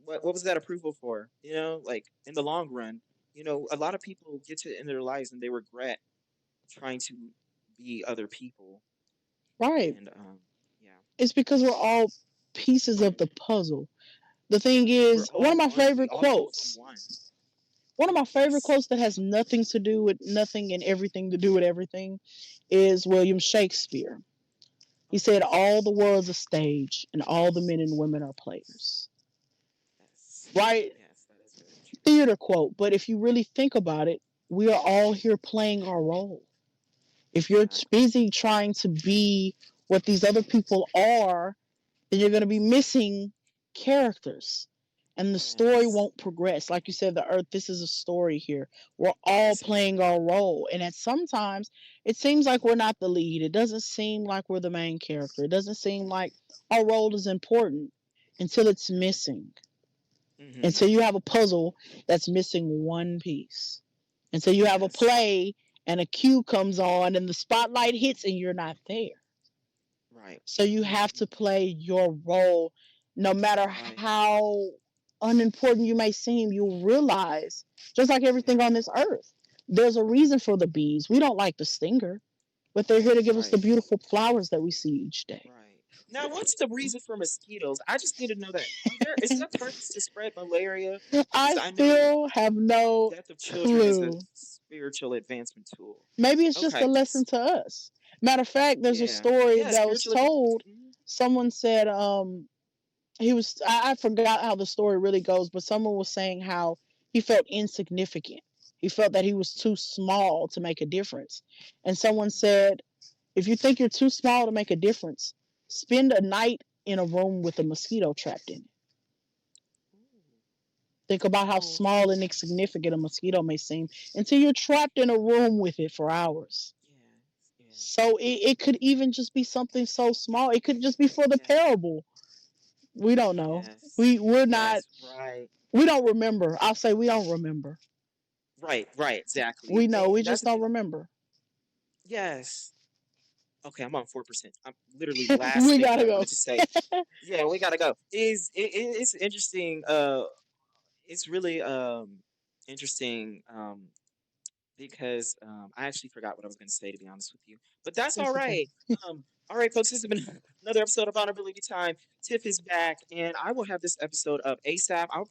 what was that approval for? You know, like in the long run, a lot of people get to the end of their lives and they regret trying to be other people. Right. And yeah, It's because we're all pieces of the puzzle. The thing we're is, all one. We all come from one. one of my favorite Yes. quotes that has nothing to do with nothing and everything to do with everything is William Shakespeare. He said, Okay. all the world's a stage and all the men and women are players. Yes. Right? Yes, that is very true. Theater quote. But if you really think about it, we are all here playing our role. If you're Exactly. busy trying to be what these other people are, then you're going to be missing characters and the story Yes. won't progress. Like you said, the earth, this is a story here. We're all Yes, it playing is. our role. And at sometimes it seems like we're not the lead. It doesn't seem like we're the main character. It doesn't seem like our role is important until it's missing. Mm-hmm. Until you have a puzzle that's missing one piece. Until you have a Yes. play and a cue comes on and the spotlight hits and you're not there. Right. So you have Mm-hmm. to play your role no matter Right. how unimportant you may seem. You'll realize, just like everything Yeah. on this earth, there's a reason for the bees. We don't like the stinger, but they're here to give us the Right. beautiful flowers that we see each day. Right. Now, what's the reason for mosquitoes? I just need to know that. Is that purpose to spread malaria? I Because I know still have no death of children is a clue. spiritual advancement tool. Maybe it's just a Okay. lesson to us. Matter of fact, there's a Yeah. story Yeah. that was Spiritual advance. told. Mhm. Someone said, he was, I forgot how the story really goes, but someone was saying how he felt insignificant. He felt that he was too small to make a difference. And someone Mhm. said, if you think you're too small to make a difference, spend a night in a room with a mosquito trapped in it. Ooh. Think about how Oh. small and insignificant a mosquito may seem until you're trapped in a room with it for hours. Yeah. Yeah. So it could even just be something so small. It could just be for the Yes. parable. We don't know. Yes. We're not, Yes. Right. we don't remember. I'll say we don't remember. Right. Right. Exactly. We know, we And that's just the don't thing. remember. Yes. Okay, I'm on 4%. I'm literally last We thing that gotta I go. wanted to say. Yeah, we gotta go. It's interesting. It's really interesting. Because I actually forgot what I was going to say, to be honest with you. But that's all It's okay. right. All right, folks. This has been another episode of Vulnerability Time. Tiff is back, and I will have this episode up ASAP. I'll